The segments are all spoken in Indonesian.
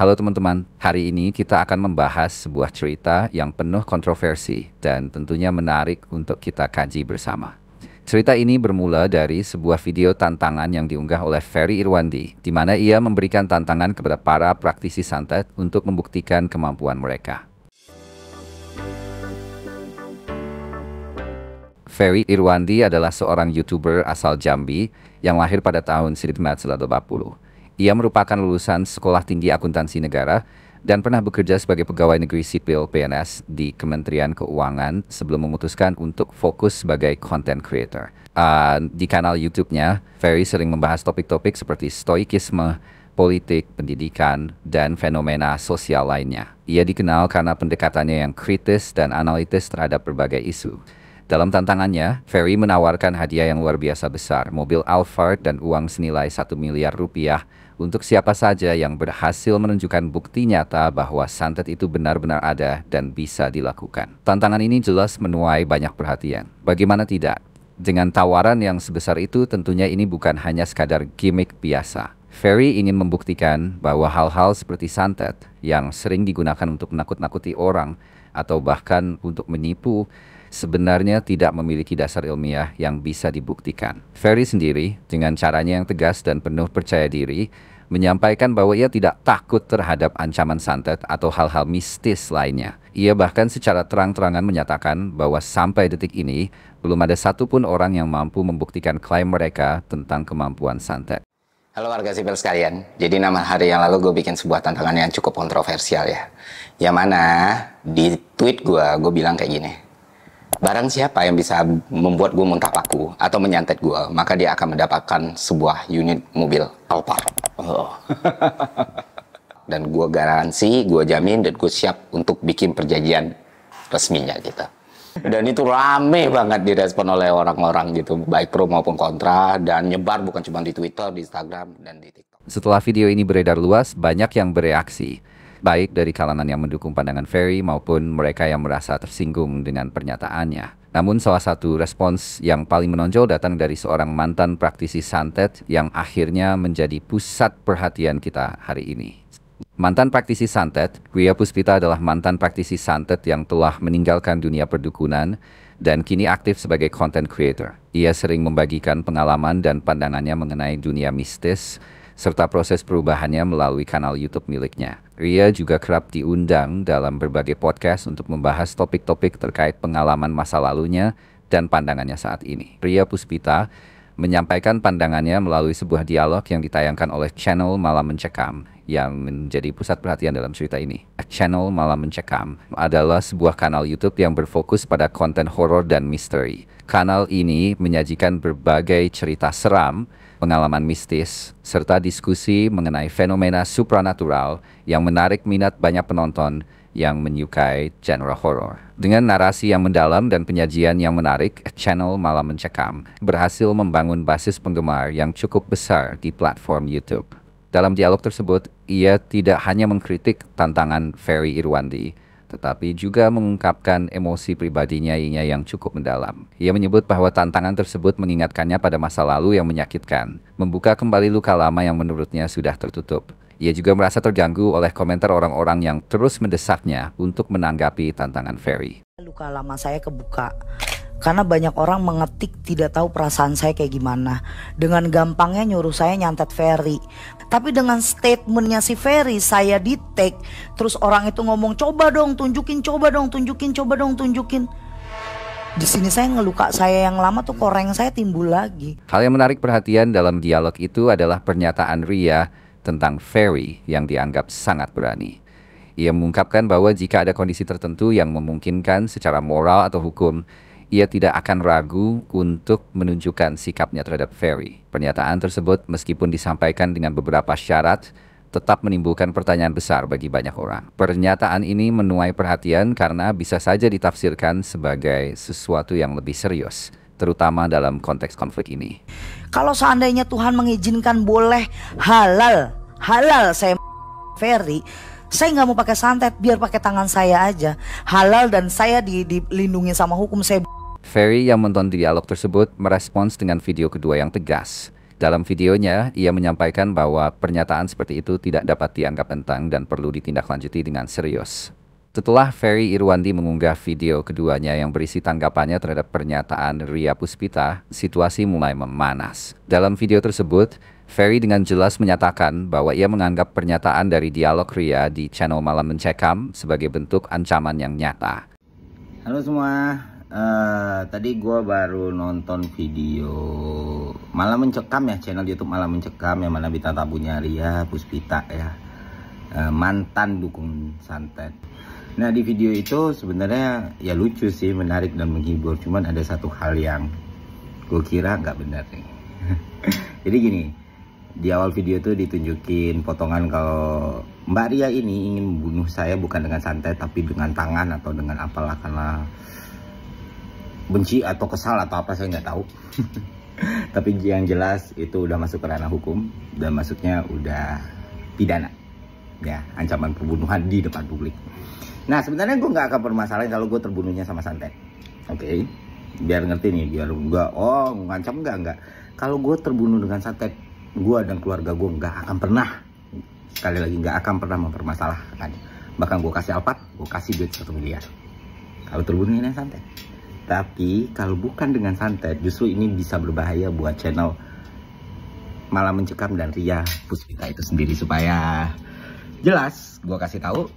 Halo teman-teman, hari ini kita akan membahas sebuah cerita yang penuh kontroversi dan tentunya menarik untuk kita kaji bersama. Cerita ini bermula dari sebuah video tantangan yang diunggah oleh Ferry Irwandi, di mana ia memberikan tantangan kepada para praktisi santet untuk membuktikan kemampuan mereka. Ferry Irwandi adalah seorang YouTuber asal Jambi yang lahir pada tahun 1980. Ia merupakan lulusan Sekolah Tinggi Akuntansi Negara dan pernah bekerja sebagai pegawai negeri sipil (PNS) di Kementerian Keuangan sebelum memutuskan untuk fokus sebagai content creator. Di kanal YouTube-nya, Ferry sering membahas topik-topik seperti stoikisme, politik, pendidikan, dan fenomena sosial lainnya. Ia dikenal karena pendekatannya yang kritis dan analitis terhadap berbagai isu. Dalam tantangannya, Ferry menawarkan hadiah yang luar biasa besar, mobil Alphard dan uang senilai 1 miliar rupiah untuk siapa saja yang berhasil menunjukkan bukti nyata bahwa santet itu benar-benar ada dan bisa dilakukan. Tantangan ini jelas menuai banyak perhatian. Bagaimana tidak? Dengan tawaran yang sebesar itu, tentunya ini bukan hanya sekadar gimmick biasa. Ferry ingin membuktikan bahwa hal-hal seperti santet yang sering digunakan untuk menakut-nakuti orang atau bahkan untuk menipu sebenarnya tidak memiliki dasar ilmiah yang bisa dibuktikan. Ferry sendiri, dengan caranya yang tegas dan penuh percaya diri, menyampaikan bahwa ia tidak takut terhadap ancaman santet atau hal-hal mistis lainnya. Ia bahkan secara terang-terangan menyatakan bahwa sampai detik ini, belum ada satupun orang yang mampu membuktikan klaim mereka tentang kemampuan santet. Halo warga sipil sekalian, jadi 6 hari yang lalu gue bikin sebuah tantangan yang cukup kontroversial ya. Yang mana di tweet gue bilang kayak gini. Barang siapa yang bisa membuat gue muntah paku atau menyantet gue, maka dia akan mendapatkan sebuah unit mobil Alphard. Dan gue garansi, gue jamin, dan gue siap untuk bikin perjanjian resminya gitu. Dan itu rame banget direspon oleh orang-orang gitu, baik pro maupun kontra, dan nyebar bukan cuma di Twitter, di Instagram, dan di TikTok. Setelah video ini beredar luas, banyak yang bereaksi, baik dari kalangan yang mendukung pandangan Ferry maupun mereka yang merasa tersinggung dengan pernyataannya. Namun salah satu respons yang paling menonjol datang dari seorang mantan praktisi santet yang akhirnya menjadi pusat perhatian kita hari ini. Mantan praktisi santet, Ria Puspita adalah mantan praktisi santet yang telah meninggalkan dunia perdukunan dan kini aktif sebagai content creator. Ia sering membagikan pengalaman dan pandangannya mengenai dunia mistis, serta proses perubahannya melalui kanal YouTube miliknya. Ria juga kerap diundang dalam berbagai podcast untuk membahas topik-topik terkait pengalaman masa lalunya dan pandangannya saat ini. Ria Puspita menyampaikan pandangannya melalui sebuah dialog yang ditayangkan oleh channel Malam Mencekam yang menjadi pusat perhatian dalam cerita ini. Channel Malam Mencekam adalah sebuah kanal YouTube yang berfokus pada konten horor dan misteri. Kanal ini menyajikan berbagai cerita seram, pengalaman mistis, serta diskusi mengenai fenomena supranatural yang menarik minat banyak penonton yang menyukai genre horor. Dengan narasi yang mendalam dan penyajian yang menarik, channel Malam Mencekam berhasil membangun basis penggemar yang cukup besar di platform YouTube. Dalam dialog tersebut, ia tidak hanya mengkritik tantangan Ferry Irwandi, tetapi juga mengungkapkan emosi pribadinya yang cukup mendalam. Ia menyebut bahwa tantangan tersebut mengingatkannya pada masa lalu yang menyakitkan, membuka kembali luka lama yang menurutnya sudah tertutup. Ia juga merasa terganggu oleh komentar orang-orang yang terus mendesaknya untuk menanggapi tantangan Ferry. Luka lama saya kebuka karena banyak orang mengetik tidak tahu perasaan saya kayak gimana. Dengan gampangnya nyuruh saya nyantet Ferry. Tapi dengan statementnya si Ferry, saya di tag. Terus orang itu ngomong, coba dong tunjukin, coba dong tunjukin, coba dong tunjukin. Di sini saya ngeluka saya yang lama tuh, koreng saya timbul lagi. Hal yang menarik perhatian dalam dialog itu adalah pernyataan Ria tentang Ferry yang dianggap sangat berani. Ia mengungkapkan bahwa jika ada kondisi tertentu yang memungkinkan secara moral atau hukum, ia tidak akan ragu untuk menunjukkan sikapnya terhadap Ferry. Pernyataan tersebut meskipun disampaikan dengan beberapa syarat, tetap menimbulkan pertanyaan besar bagi banyak orang. Pernyataan ini menuai perhatian karena bisa saja ditafsirkan sebagai sesuatu yang lebih serius, terutama dalam konteks konflik ini. Kalau seandainya Tuhan mengizinkan boleh halal saya Ferry, saya nggak mau pakai santet, biar pakai tangan saya aja. Halal dan saya dilindungi sama hukum. Saya Ferry yang menonton dialog tersebut merespons dengan video kedua yang tegas. Dalam videonya, ia menyampaikan bahwa pernyataan seperti itu tidak dapat dianggap enteng dan perlu ditindaklanjuti dengan serius. Setelah Ferry Irwandi mengunggah video keduanya yang berisi tanggapannya terhadap pernyataan Ria Puspita, situasi mulai memanas. Dalam video tersebut, Ferry dengan jelas menyatakan bahwa ia menganggap pernyataan dari dialog Ria di channel Malam Mencekam sebagai bentuk ancaman yang nyata. Halo semua, tadi gue baru nonton video Malam Mencekam ya, channel YouTube Malam Mencekam yang mana bintang tamunya Ria Puspita ya, mantan dukung santet. Nah di video itu sebenarnya ya lucu sih, menarik dan menghibur. Cuman ada satu hal yang gue kira nggak benar nih. Jadi gini, di awal video itu ditunjukin potongan kalau Mbak Ria ini ingin membunuh saya bukan dengan santet tapi dengan tangan atau dengan apalah, karena benci atau kesal atau apa saya nggak tahu. Tapi yang jelas itu udah masuk ke ranah hukum dan masuknya udah pidana ya, ancaman pembunuhan di depan publik. Nah sebenarnya gue nggak akan permasalahin kalau gue terbunuhnya sama santet. Oke, biar ngerti nih, biar gue ngancam enggak. Kalau gue terbunuh dengan santet, gue dan keluarga gue nggak akan pernah, sekali lagi nggak akan pernah mempermasalahkan. Bahkan gue kasih Alphard, gue kasih duit 1 miliar kalau terbunuhnya dengan santet. Tapi kalau bukan dengan santet, justru ini bisa berbahaya buat channel Malam Mencekam dan Ria Puspita itu sendiri. Supaya jelas, gue kasih tahu.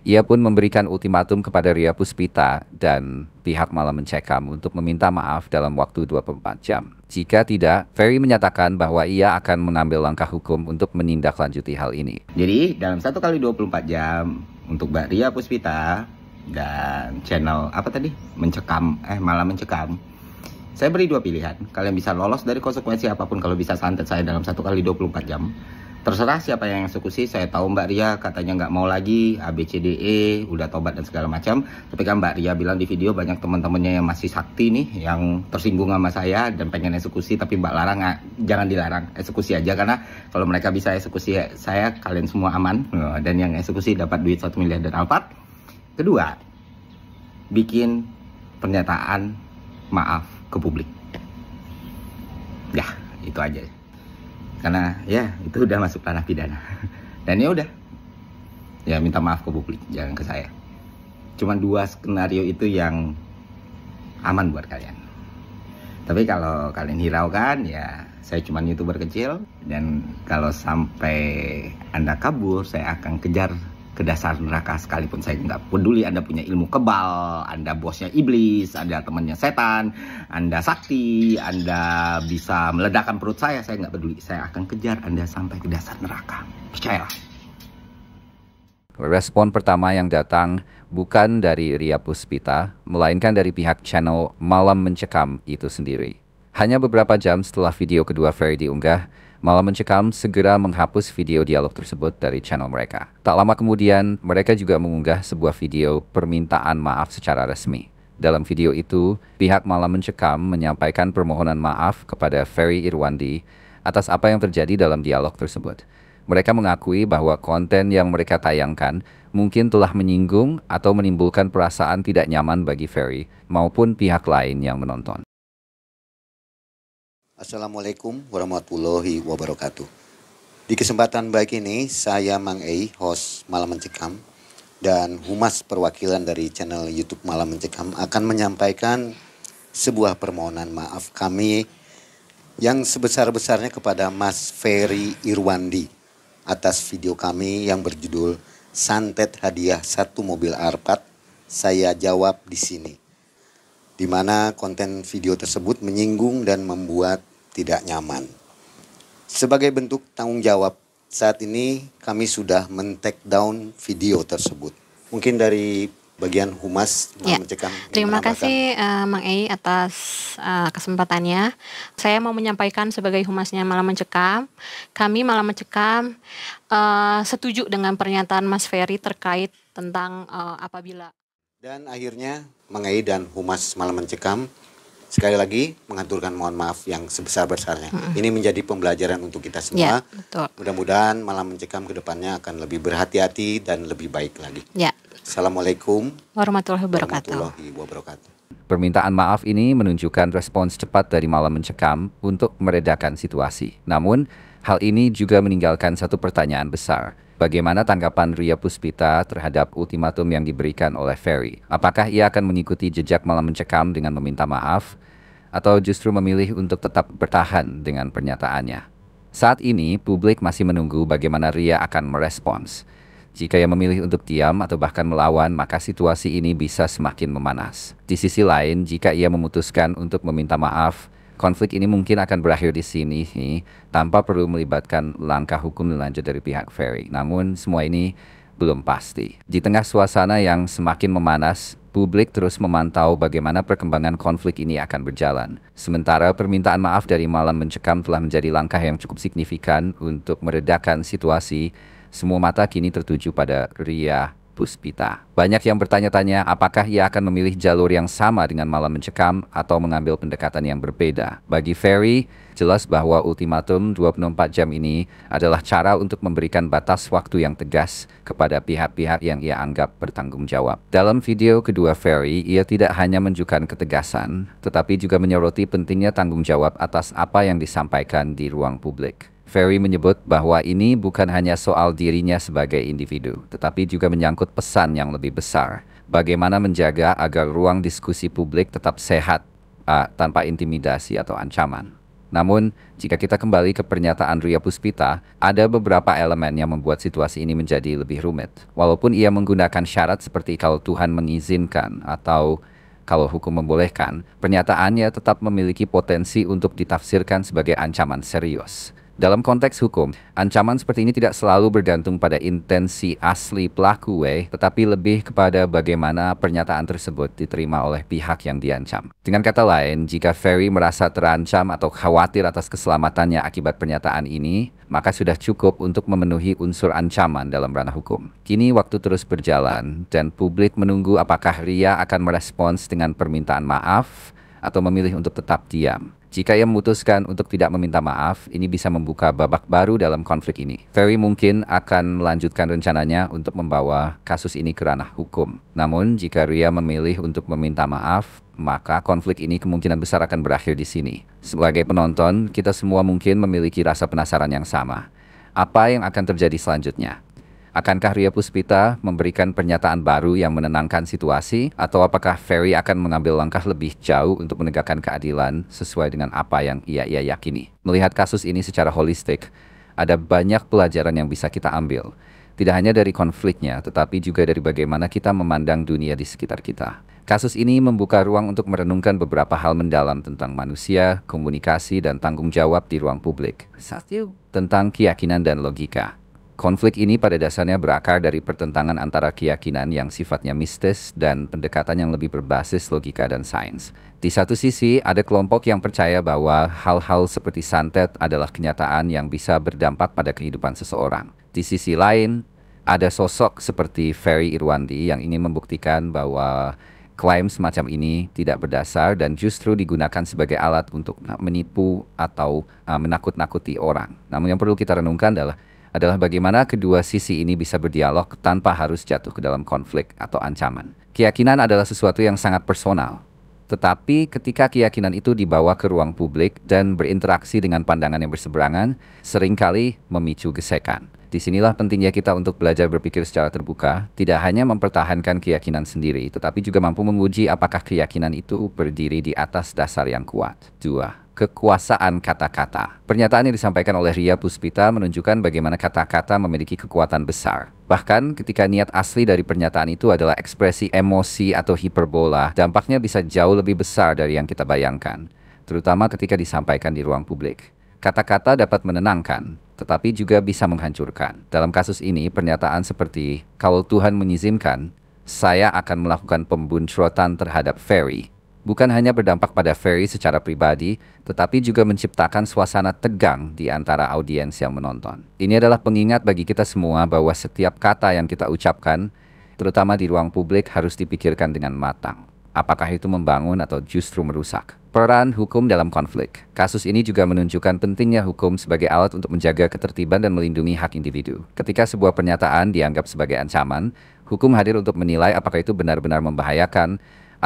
Ia pun memberikan ultimatum kepada Ria Puspita dan pihak Malam Mencekam untuk meminta maaf dalam waktu 24 jam. Jika tidak, Ferry menyatakan bahwa ia akan mengambil langkah hukum untuk menindaklanjuti hal ini. Jadi dalam 1 kali 24 jam untuk Mbak Ria Puspita dan channel apa tadi? Malam Mencekam. Saya beri 2 pilihan. Kalian bisa lolos dari konsekuensi apapun kalau bisa santet saya dalam 1 kali 24 jam. Terserah siapa yang eksekusi. Saya tahu Mbak Ria katanya nggak mau lagi ABCDE, udah tobat dan segala macam. Tapi kan Mbak Ria bilang di video banyak teman-temannya yang masih sakti nih, yang tersinggung sama saya dan pengen eksekusi. Tapi Mbak larang, jangan dilarang, eksekusi aja. Karena kalau mereka bisa eksekusi saya, kalian semua aman. Dan yang eksekusi dapat duit 1 miliar dan Alphard. Kedua, bikin pernyataan maaf ke publik. Ya, itu aja. Karena ya itu udah masuk ranah pidana. Dan ya udah, ya minta maaf ke publik, jangan ke saya. Cuman 2 skenario itu yang aman buat kalian. Tapi kalau kalian hiraukan, ya saya cuma YouTuber kecil. Dan kalau sampai Anda kabur, saya akan kejar ke dasar neraka. Sekalipun saya nggak peduli Anda punya ilmu kebal, Anda bosnya iblis, Anda temannya setan, Anda sakti, Anda bisa meledakkan perut saya nggak peduli. Saya akan kejar Anda sampai ke dasar neraka. Percayalah. Respon pertama yang datang bukan dari Ria Puspita, melainkan dari pihak channel Malam Mencekam itu sendiri. Hanya beberapa jam setelah video kedua Ferry diunggah, Malam Mencekam segera menghapus video dialog tersebut dari channel mereka. Tak lama kemudian, mereka juga mengunggah sebuah video permintaan maaf secara resmi. Dalam video itu, pihak Malam Mencekam menyampaikan permohonan maaf kepada Ferry Irwandi atas apa yang terjadi dalam dialog tersebut. Mereka mengakui bahwa konten yang mereka tayangkan mungkin telah menyinggung atau menimbulkan perasaan tidak nyaman bagi Ferry maupun pihak lain yang menonton. Assalamualaikum warahmatullahi wabarakatuh. Di kesempatan baik ini, saya Mang Ei, host Malam Mencekam, dan Humas Perwakilan dari channel YouTube Malam Mencekam akan menyampaikan sebuah permohonan maaf kami yang sebesar-besarnya kepada Mas Ferry Irwandi atas video kami yang berjudul Santet Hadiah 1 Mobil Alphard, saya jawab di sini. Di mana konten video tersebut menyinggung dan membuat tidak nyaman. Sebagai bentuk tanggung jawab, saat ini kami sudah men-take down video tersebut. Mungkin dari bagian Humas Ya, Mencekam. terima kasih Mang Ei atas kesempatannya. Saya mau menyampaikan sebagai Humasnya Malam Mencekam, kami Malam Mencekam setuju dengan pernyataan Mas Ferry terkait tentang apabila. Dan akhirnya Mang Ei dan Humas Malam Mencekam sekali lagi mengaturkan mohon maaf yang sebesar-besarnya. Ini menjadi pembelajaran untuk kita semua. Ya, betul. Mudah-mudahan Malam Mencekam ke depannya akan lebih berhati-hati dan lebih baik lagi. Ya. Assalamualaikum Warahmatullahi wabarakatuh. warahmatullahi wabarakatuh. Permintaan maaf ini menunjukkan respons cepat dari Malam Mencekam untuk meredakan situasi. Namun, hal ini juga meninggalkan satu pertanyaan besar. Bagaimana tanggapan Ria Puspita terhadap ultimatum yang diberikan oleh Ferry? Apakah ia akan mengikuti jejak Malam Mencekam dengan meminta maaf? Atau justru memilih untuk tetap bertahan dengan pernyataannya? Saat ini, publik masih menunggu bagaimana Ria akan merespons. Jika ia memilih untuk diam atau bahkan melawan, maka situasi ini bisa semakin memanas. Di sisi lain, jika ia memutuskan untuk meminta maaf, konflik ini mungkin akan berakhir di sini tanpa perlu melibatkan langkah hukum lanjut dari pihak Ferry. Namun semua ini belum pasti. Di tengah suasana yang semakin memanas, publik terus memantau bagaimana perkembangan konflik ini akan berjalan. Sementara permintaan maaf dari Malam Mencekam telah menjadi langkah yang cukup signifikan untuk meredakan situasi, semua mata kini tertuju pada Ria Puspita. Banyak yang bertanya-tanya apakah ia akan memilih jalur yang sama dengan Malam Mencekam atau mengambil pendekatan yang berbeda. Bagi Ferry, jelas bahwa ultimatum 24 jam ini adalah cara untuk memberikan batas waktu yang tegas kepada pihak-pihak yang ia anggap bertanggung jawab. Dalam video kedua Ferry, ia tidak hanya menunjukkan ketegasan, tetapi juga menyoroti pentingnya tanggung jawab atas apa yang disampaikan di ruang publik. Ferry menyebut bahwa ini bukan hanya soal dirinya sebagai individu, tetapi juga menyangkut pesan yang lebih besar. Bagaimana menjaga agar ruang diskusi publik tetap sehat tanpa intimidasi atau ancaman. Namun, jika kita kembali ke pernyataan Ria Puspita, ada beberapa elemen yang membuat situasi ini menjadi lebih rumit. Walaupun ia menggunakan syarat seperti kalau Tuhan mengizinkan atau kalau hukum membolehkan, pernyataannya tetap memiliki potensi untuk ditafsirkan sebagai ancaman serius. Dalam konteks hukum, ancaman seperti ini tidak selalu bergantung pada intensi asli pelaku, tetapi lebih kepada bagaimana pernyataan tersebut diterima oleh pihak yang diancam. Dengan kata lain, jika Ferry merasa terancam atau khawatir atas keselamatannya akibat pernyataan ini, maka sudah cukup untuk memenuhi unsur ancaman dalam ranah hukum. Kini waktu terus berjalan, dan publik menunggu apakah Ria akan merespons dengan permintaan maaf atau memilih untuk tetap diam. Jika ia memutuskan untuk tidak meminta maaf, ini bisa membuka babak baru dalam konflik ini. Ferry mungkin akan melanjutkan rencananya untuk membawa kasus ini ke ranah hukum. Namun, jika Ria memilih untuk meminta maaf, maka konflik ini kemungkinan besar akan berakhir di sini. Sebagai penonton, kita semua mungkin memiliki rasa penasaran yang sama. Apa yang akan terjadi selanjutnya? Akankah Ria Puspita memberikan pernyataan baru yang menenangkan situasi, atau apakah Ferry akan mengambil langkah lebih jauh untuk menegakkan keadilan sesuai dengan apa yang ia yakini? Melihat kasus ini secara holistik, ada banyak pelajaran yang bisa kita ambil. Tidak hanya dari konfliknya, tetapi juga dari bagaimana kita memandang dunia di sekitar kita. Kasus ini membuka ruang untuk merenungkan beberapa hal mendalam tentang manusia, komunikasi, dan tanggung jawab di ruang publik. Satu, tentang keyakinan dan logika. Konflik ini pada dasarnya berakar dari pertentangan antara keyakinan yang sifatnya mistis dan pendekatan yang lebih berbasis logika dan sains. Di satu sisi, ada kelompok yang percaya bahwa hal-hal seperti santet adalah kenyataan yang bisa berdampak pada kehidupan seseorang. Di sisi lain, ada sosok seperti Ferry Irwandi yang ingin membuktikan bahwa klaim semacam ini tidak berdasar dan justru digunakan sebagai alat untuk menipu atau menakut-nakuti orang. Namun yang perlu kita renungkan adalah bagaimana kedua sisi ini bisa berdialog tanpa harus jatuh ke dalam konflik atau ancaman. Keyakinan adalah sesuatu yang sangat personal. Tetapi ketika keyakinan itu dibawa ke ruang publik dan berinteraksi dengan pandangan yang berseberangan, seringkali memicu gesekan. Disinilah pentingnya kita untuk belajar berpikir secara terbuka, tidak hanya mempertahankan keyakinan sendiri, tetapi juga mampu menguji apakah keyakinan itu berdiri di atas dasar yang kuat. 2. Kekuasaan kata-kata. Pernyataan yang disampaikan oleh Ria Puspita menunjukkan bagaimana kata-kata memiliki kekuatan besar. Bahkan ketika niat asli dari pernyataan itu adalah ekspresi emosi atau hiperbola, dampaknya bisa jauh lebih besar dari yang kita bayangkan, terutama ketika disampaikan di ruang publik. Kata-kata dapat menenangkan, tetapi juga bisa menghancurkan. Dalam kasus ini, pernyataan seperti, "Kalau Tuhan mengizinkan, saya akan melakukan pembuncrotan terhadap Ferry," bukan hanya berdampak pada Ferry secara pribadi, tetapi juga menciptakan suasana tegang di antara audiens yang menonton. Ini adalah pengingat bagi kita semua bahwa setiap kata yang kita ucapkan, terutama di ruang publik, harus dipikirkan dengan matang. Apakah itu membangun atau justru merusak? Peran hukum dalam konflik. Kasus ini juga menunjukkan pentingnya hukum sebagai alat untuk menjaga ketertiban dan melindungi hak individu. Ketika sebuah pernyataan dianggap sebagai ancaman, hukum hadir untuk menilai apakah itu benar-benar membahayakan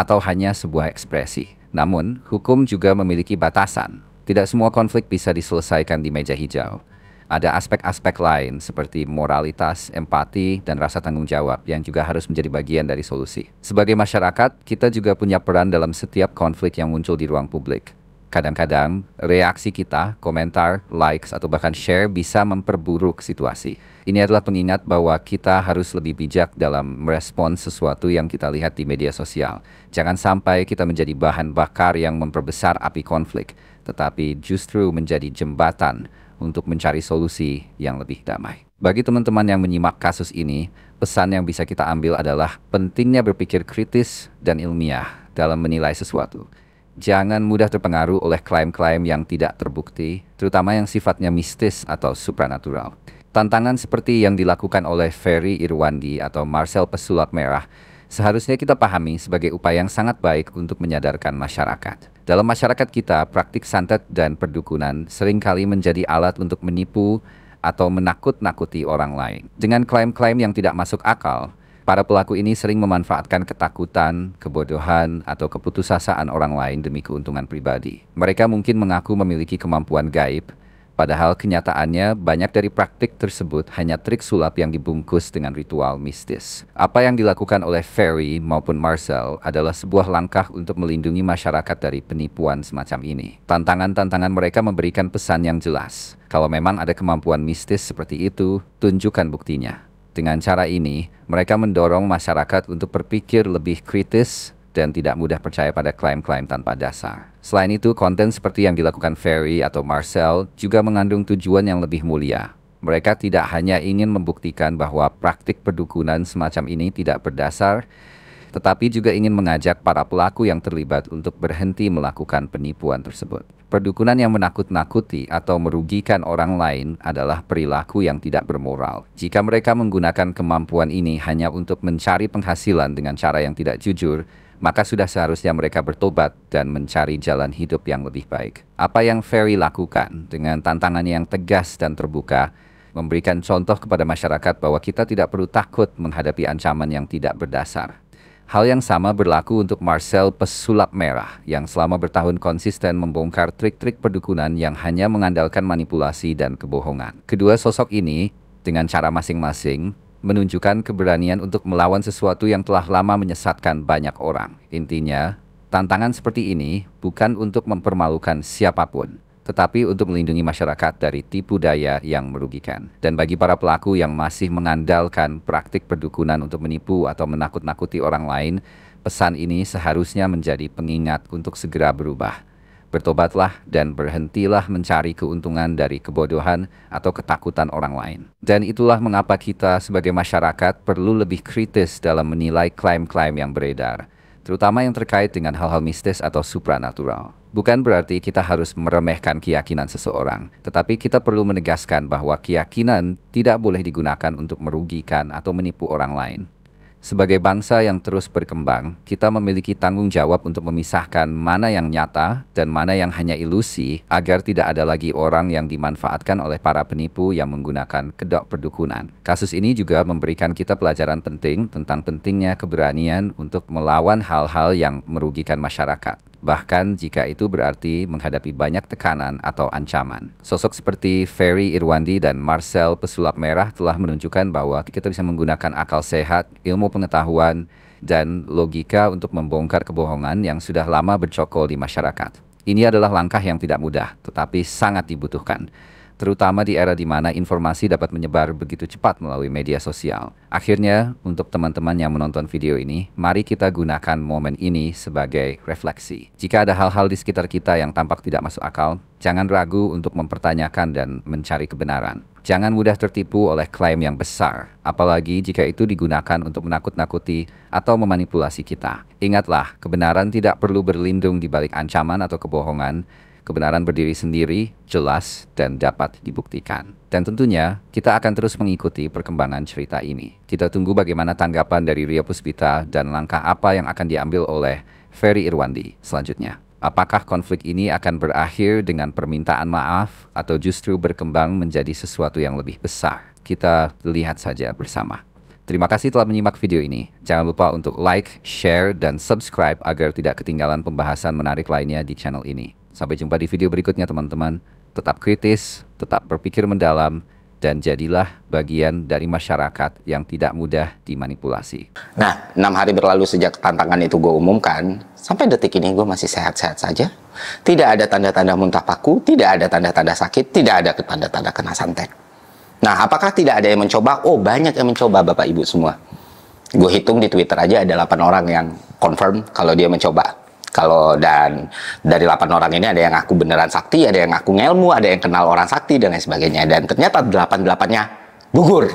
atau hanya sebuah ekspresi. Namun, hukum juga memiliki batasan. Tidak semua konflik bisa diselesaikan di meja hijau. Ada aspek-aspek lain seperti moralitas, empati, dan rasa tanggung jawab yang juga harus menjadi bagian dari solusi. Sebagai masyarakat, kita juga punya peran dalam setiap konflik yang muncul di ruang publik. Kadang-kadang, reaksi kita, komentar, likes, atau bahkan share bisa memperburuk situasi. Ini adalah pengingat bahwa kita harus lebih bijak dalam merespons sesuatu yang kita lihat di media sosial. Jangan sampai kita menjadi bahan bakar yang memperbesar api konflik, tetapi justru menjadi jembatan untuk mencari solusi yang lebih damai. Bagi teman-teman yang menyimak kasus ini, pesan yang bisa kita ambil adalah pentingnya berpikir kritis dan ilmiah dalam menilai sesuatu. Jangan mudah terpengaruh oleh klaim-klaim yang tidak terbukti, terutama yang sifatnya mistis atau supranatural. Tantangan seperti yang dilakukan oleh Ferry Irwandi atau Marcel Pesulap Merah seharusnya kita pahami sebagai upaya yang sangat baik untuk menyadarkan masyarakat. Dalam masyarakat kita, praktik santet dan perdukunan seringkali menjadi alat untuk menipu atau menakut-nakuti orang lain. Dengan klaim-klaim yang tidak masuk akal, para pelaku ini sering memanfaatkan ketakutan, kebodohan, atau keputusasaan orang lain demi keuntungan pribadi. Mereka mungkin mengaku memiliki kemampuan gaib, padahal kenyataannya banyak dari praktik tersebut hanya trik sulap yang dibungkus dengan ritual mistis. Apa yang dilakukan oleh Ferry maupun Marcel adalah sebuah langkah untuk melindungi masyarakat dari penipuan semacam ini. Tantangan-tantangan mereka memberikan pesan yang jelas. Kalau memang ada kemampuan mistis seperti itu, tunjukkan buktinya. Dengan cara ini, mereka mendorong masyarakat untuk berpikir lebih kritis dan tidak mudah percaya pada klaim-klaim tanpa dasar. Selain itu, konten seperti yang dilakukan Ferry atau Marcel juga mengandung tujuan yang lebih mulia. Mereka tidak hanya ingin membuktikan bahwa praktik perdukunan semacam ini tidak berdasar, tetapi juga ingin mengajak para pelaku yang terlibat untuk berhenti melakukan penipuan tersebut. Perdukunan yang menakut-nakuti atau merugikan orang lain adalah perilaku yang tidak bermoral. Jika mereka menggunakan kemampuan ini hanya untuk mencari penghasilan dengan cara yang tidak jujur, maka sudah seharusnya mereka bertobat dan mencari jalan hidup yang lebih baik. Apa yang Ferry lakukan dengan tantangan yang tegas dan terbuka, memberikan contoh kepada masyarakat bahwa kita tidak perlu takut menghadapi ancaman yang tidak berdasar. Hal yang sama berlaku untuk Marcel Pesulap Merah yang selama bertahun konsisten membongkar trik-trik perdukunan yang hanya mengandalkan manipulasi dan kebohongan. Kedua sosok ini, dengan cara masing-masing, menunjukkan keberanian untuk melawan sesuatu yang telah lama menyesatkan banyak orang. Intinya, tantangan seperti ini bukan untuk mempermalukan siapapun, tetapi untuk melindungi masyarakat dari tipu daya yang merugikan. Dan bagi para pelaku yang masih mengandalkan praktik perdukunan untuk menipu atau menakut-nakuti orang lain, pesan ini seharusnya menjadi pengingat untuk segera berubah. Bertobatlah dan berhentilah mencari keuntungan dari kebodohan atau ketakutan orang lain. Dan itulah mengapa kita sebagai masyarakat perlu lebih kritis dalam menilai klaim-klaim yang beredar, terutama yang terkait dengan hal-hal mistis atau supranatural. Bukan berarti kita harus meremehkan keyakinan seseorang, tetapi kita perlu menegaskan bahwa keyakinan tidak boleh digunakan untuk merugikan atau menipu orang lain. Sebagai bangsa yang terus berkembang, kita memiliki tanggung jawab untuk memisahkan mana yang nyata dan mana yang hanya ilusi agar tidak ada lagi orang yang dimanfaatkan oleh para penipu yang menggunakan kedok perdukunan. Kasus ini juga memberikan kita pelajaran penting tentang pentingnya keberanian untuk melawan hal-hal yang merugikan masyarakat, bahkan jika itu berarti menghadapi banyak tekanan atau ancaman. Sosok seperti Ferry Irwandi dan Marcel Pesulap Merah telah menunjukkan bahwa kita bisa menggunakan akal sehat, ilmu pengetahuan, dan logika untuk membongkar kebohongan yang sudah lama bercokol di masyarakat. Ini adalah langkah yang tidak mudah, tetapi sangat dibutuhkan, terutama di era di mana informasi dapat menyebar begitu cepat melalui media sosial. Akhirnya, untuk teman-teman yang menonton video ini, mari kita gunakan momen ini sebagai refleksi. Jika ada hal-hal di sekitar kita yang tampak tidak masuk akal, jangan ragu untuk mempertanyakan dan mencari kebenaran. Jangan mudah tertipu oleh klaim yang besar, apalagi jika itu digunakan untuk menakut-nakuti atau memanipulasi kita. Ingatlah, kebenaran tidak perlu berlindung di balik ancaman atau kebohongan. Kebenaran berdiri sendiri, jelas, dan dapat dibuktikan. Dan tentunya, kita akan terus mengikuti perkembangan cerita ini. Kita tunggu bagaimana tanggapan dari Ria Puspita dan langkah apa yang akan diambil oleh Ferry Irwandi selanjutnya. Apakah konflik ini akan berakhir dengan permintaan maaf atau justru berkembang menjadi sesuatu yang lebih besar? Kita lihat saja bersama. Terima kasih telah menyimak video ini. Jangan lupa untuk like, share, dan subscribe agar tidak ketinggalan pembahasan menarik lainnya di channel ini. Sampai jumpa di video berikutnya teman-teman. Tetap kritis, tetap berpikir mendalam, dan jadilah bagian dari masyarakat yang tidak mudah dimanipulasi. Nah, 6 hari berlalu sejak tantangan itu gue umumkan, sampai detik ini gue masih sehat-sehat saja. Tidak ada tanda-tanda muntah paku, tidak ada tanda-tanda sakit, tidak ada tanda-tanda kena santet. Nah, apakah tidak ada yang mencoba? Oh, banyak yang mencoba Bapak Ibu semua. Gue hitung di Twitter aja ada 8 orang yang confirm kalau dia mencoba. Dan dari 8 orang ini ada yang ngaku beneran sakti, ada yang ngaku ngelmu, ada yang kenal orang sakti dan lain sebagainya. Dan ternyata 8-8-nya gugur.